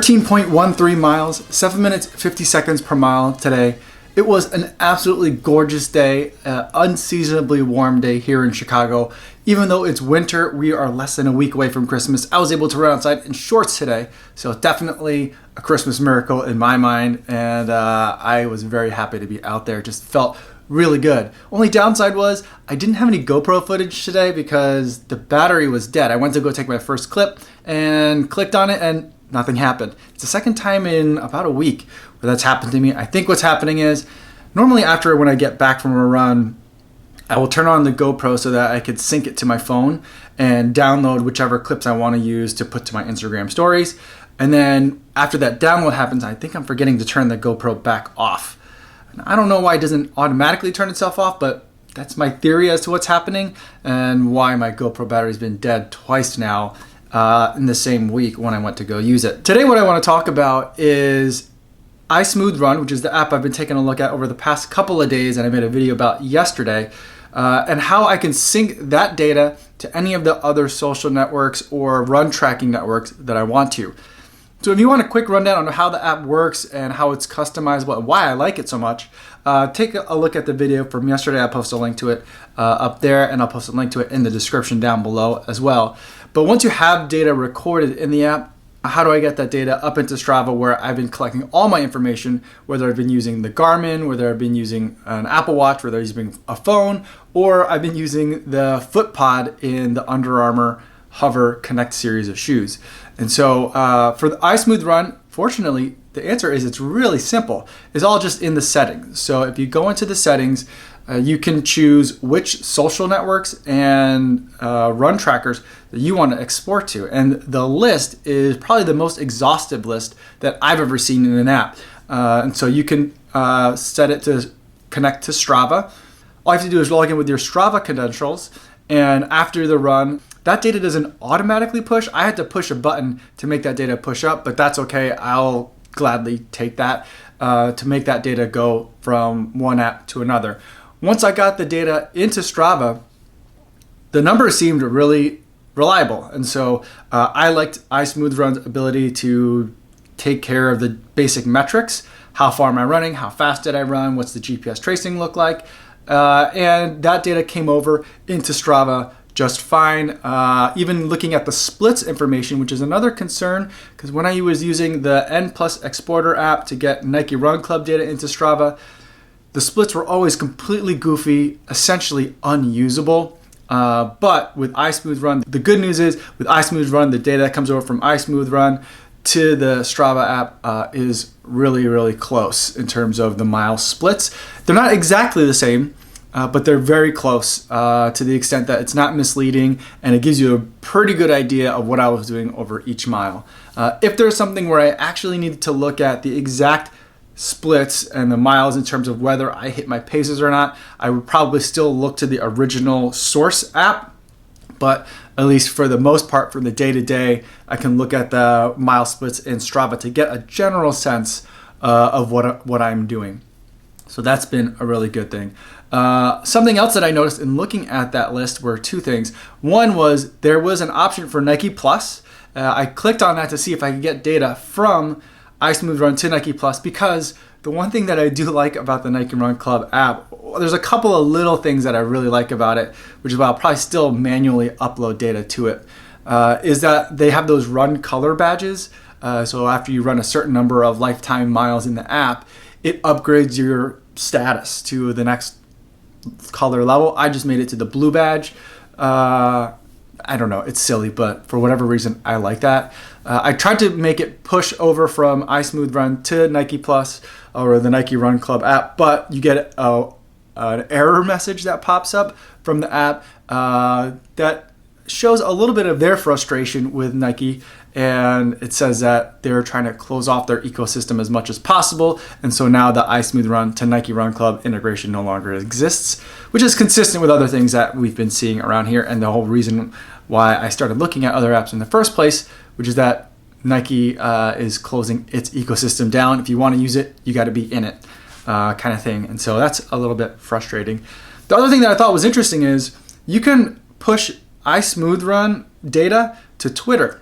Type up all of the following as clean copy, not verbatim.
.13 miles, 7 minutes 50 seconds per mile today. It was an absolutely gorgeous day, unseasonably warm day here in Chicago. Even though it's winter, we are less than a week away from Christmas. I was able to run outside in shorts today, so definitely a Christmas miracle in my mind, and I was very happy to be out there. It just felt really good. Only downside was I didn't have any GoPro footage today because the battery was dead. I went to go take my first clip and clicked on it and nothing happened. It's the second time in about a week where that's happened to me. I think what's happening is normally after when I get back from a run, I will turn on the GoPro so that I could sync it to my phone and download whichever clips I want to use to put to my Instagram stories. And then after that download happens, I think I'm forgetting to turn the GoPro back off. And I don't know why it doesn't automatically turn itself off, but that's my theory as to what's happening and why my GoPro battery's been dead twice now in the same week when I went to go use it. Today what I want to talk about is iSmoothRun, which is the app I've been taking a look at over the past couple of days and I made a video about yesterday, and how I can sync that data to any of the other social networks or run tracking networks that I want to. So if you want a quick rundown on how the app works and how it's customizable and why I like it so much, take a look at the video from yesterday. I'll post a link to it up there, and I'll post a link to it in the description down below as well. But once you have data recorded in the app, how do I get that data up into Strava where I've been collecting all my information, whether I've been using the Garmin, whether I've been using an Apple Watch, whether I've been using a phone, or I've been using the FootPod in the Under Armour Hover Connect series of shoes. And so for the iSmoothRun, fortunately, the answer is it's really simple. It's all just in the settings. So if you go into the settings, you can choose which social networks and run trackers that you want to export to. And the list is probably the most exhaustive list that I've ever seen in an app. And so you can set it to connect to Strava. All you have to do is log in with your Strava credentials, and after the run, that data doesn't automatically push. I had to push a button to make that data push up, but that's okay. I'll gladly take that to make that data go from one app to another. Once I got the data into Strava, the numbers seemed really reliable. And so I liked iSmoothRun's ability to take care of the basic metrics. How far am I running? How fast did I run? What's the GPS tracing look like? And that data came over into Strava just fine. Even looking at the splits information, which is another concern, because when I was using the N+ Exporter app to get Nike Run Club data into Strava, the splits were always completely goofy, essentially unusable. But with iSmoothRun, the good news is with iSmoothRun, the data that comes over from iSmoothRun to the Strava app is really, really close in terms of the mile splits. They're not exactly the same, but they're very close to the extent that it's not misleading, and it gives you a pretty good idea of what I was doing over each mile. If there's something where I actually needed to look at the exact splits and the miles in terms of whether I hit my paces or not, I would probably still look to the original source app. But at least for the most part, for the day-to-day, I can look at the mile splits in Strava to get a general sense of what I'm doing. So that's been a really good thing. Something else that I noticed in looking at that list were two things. One was there was an option for Nike Plus. I clicked on that to see if I could get data from iSmoothRun to Nike Plus, because the one thing that I do like about the Nike Run Club app, there's a couple of little things that I really like about it, which is why I'll probably still manually upload data to it, is that they have those run color badges. So after you run a certain number of lifetime miles in the app, it upgrades your status to the next color level. I just made it to the blue badge. I don't know, it's silly, but for whatever reason, I like that. I tried to make it push over from iSmoothRun to Nike Plus or the Nike Run Club app, but you get an error message that pops up from the app that shows a little bit of their frustration with Nike, and it says that they're trying to close off their ecosystem as much as possible, and so now the iSmoothRun to Nike Run Club integration no longer exists, which is consistent with other things that we've been seeing around here, and the whole reason why I started looking at other apps in the first place, which is that Nike is closing its ecosystem down. If you want to use it, you got to be in it, kind of thing, and so that's a little bit frustrating. The other thing that I thought was interesting is you can push iSmoothRun data to Twitter.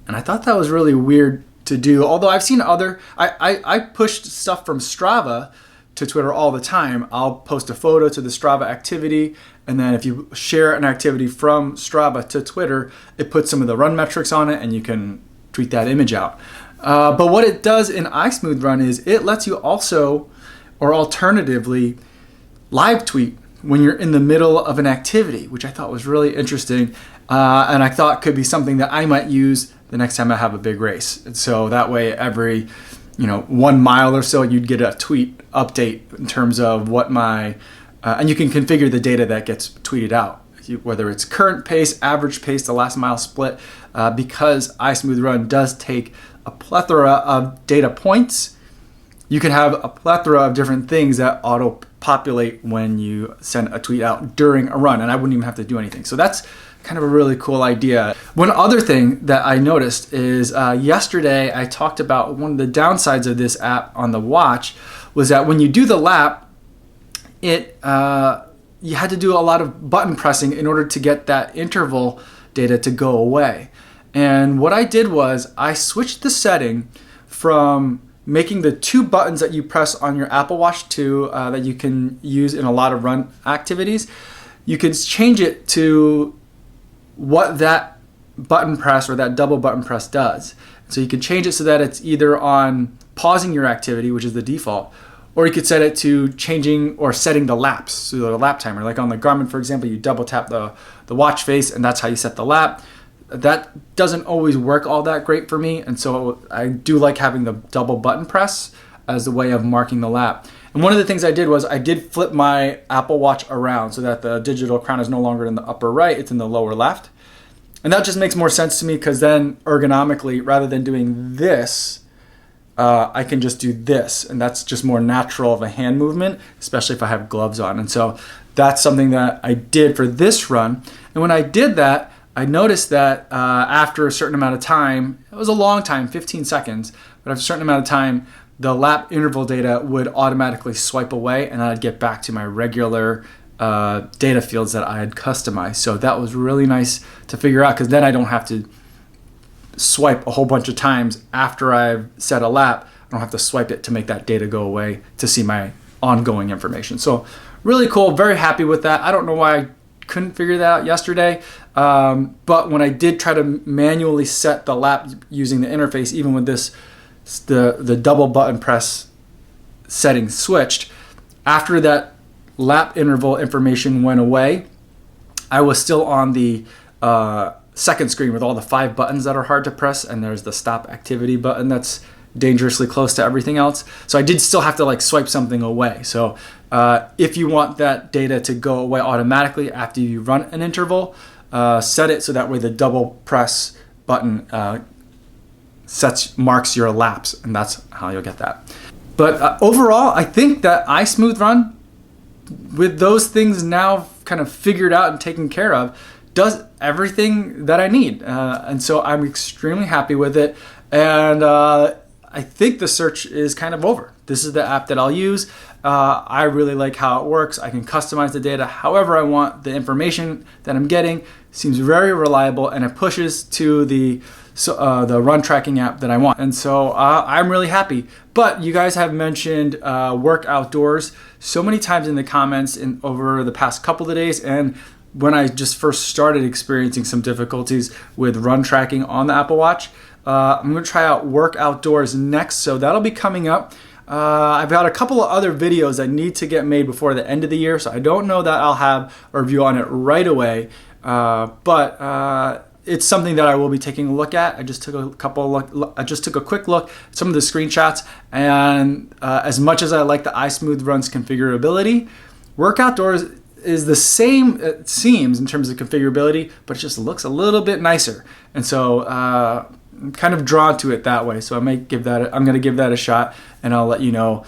And I thought that was really weird to do. Although I've seen I pushed stuff from Strava to Twitter all the time. I'll post a photo to the Strava activity, and then if you share an activity from Strava to Twitter, it puts some of the run metrics on it, and you can tweet that image out. But what it does in iSmoothRun is it lets you also, or alternatively, live tweet when you're in the middle of an activity, which I thought was really interesting, and I thought could be something that I might use the next time I have a big race. And so that way every 1 mile or so you'd get a tweet update in terms of what my, and you can configure the data that gets tweeted out, whether it's current pace, average pace, the last mile split, because iSmoothRun does take a plethora of data points. You can have a plethora of different things that auto-populate when you send a tweet out during a run, and I wouldn't even have to do anything. So that's kind of a really cool idea. One other thing that I noticed is yesterday I talked about one of the downsides of this app on the watch was that when you do the lap, you had to do a lot of button pressing in order to get that interval data to go away. And what I did was I switched the setting from making the 2 buttons that you press on your Apple Watch 2 that you can use in a lot of run activities. You can change it to what that button press or that double button press does. So you can change it so that it's either on pausing your activity, which is the default, or you could set it to changing or setting the laps, so the lap timer. Like on the Garmin, for example, you double tap the watch face, and that's how you set the lap. That doesn't always work all that great for me, and so I do like having the double button press as a way of marking the lap. And one of the things I did was I did flip my Apple Watch around so that the digital crown is no longer in the upper right, it's in the lower left. And that just makes more sense to me because then ergonomically, rather than doing this, I can just do this. And that's just more natural of a hand movement, especially if I have gloves on. And so that's something that I did for this run. And when I did that, I noticed that after a certain amount of time, it was a long time, 15 seconds, but after a certain amount of time, the lap interval data would automatically swipe away and I'd get back to my regular data fields that I had customized. So that was really nice to figure out because then I don't have to swipe a whole bunch of times after I've set a lap. I don't have to swipe it to make that data go away to see my ongoing information. So really cool, very happy with that. I don't know why I couldn't figure that out yesterday, but when I did try to manually set the lap using the interface, even with this, the double button press setting switched, after that lap interval information went away, I was still on the second screen with all the 5 buttons that are hard to press, and there's the stop activity button that's dangerously close to everything else. So I did still have to like swipe something away. So if you want that data to go away automatically after you run an interval, set it so that way the double press button marks your laps, and that's how you'll get that. But overall, I think that iSmoothRun, with those things now kind of figured out and taken care of, does everything that I need. And so I'm extremely happy with it. And I think the search is kind of over. This is the app that I'll use. I really like how it works. I can customize the data however I want. The information that I'm getting seems very reliable, and it pushes to the run tracking app that I want. And so I'm really happy. But you guys have mentioned work outdoors so many times in the comments over the past couple of days, and when I just first started experiencing some difficulties with run tracking on the Apple Watch. I'm going to try out work outdoors next, so that'll be coming up. I've got a couple of other videos that need to get made before the end of the year, so I don't know that I'll have a review on it right away, but it's something that I will be taking a look at. I just took a quick look at some of the screenshots, and as much as I like the iSmoothRun's configurability, Work outdoors is the same, it seems, in terms of configurability, but it just looks a little bit nicer. And so I'm kind of drawn to it that way. So I'm going to give that a shot, and I'll let you know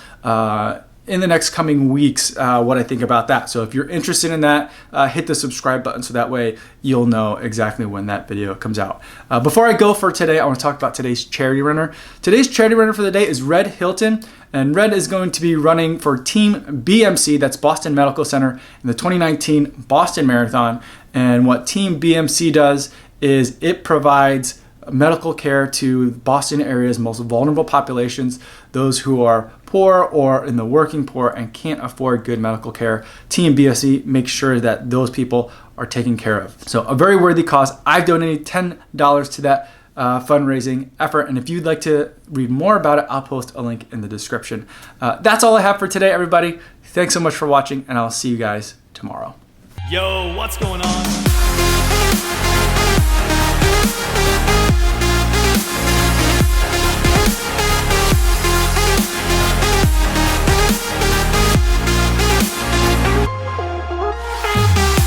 in the next coming weeks what I think about that. So if you're interested in that, hit the subscribe button so that way you'll know exactly when that video comes out. Before I go for today, I want to talk about today's charity runner. Today's charity runner for the day is Red Hilton, and Red is going to be running for Team BMC, that's Boston Medical Center, in the 2019 Boston Marathon. And what Team BMC does is it provides medical care to Boston area's most vulnerable populations, those who are poor or in the working poor and can't afford good medical care. Team BMC makes sure that those people are taken care of. So a very worthy cause. I've donated $10 to that fundraising effort, and if you'd like to read more about it, I'll post a link in the description. That's all I have for today, everybody. Thanks so much for watching, and I'll see you guys tomorrow. Yo, what's going on?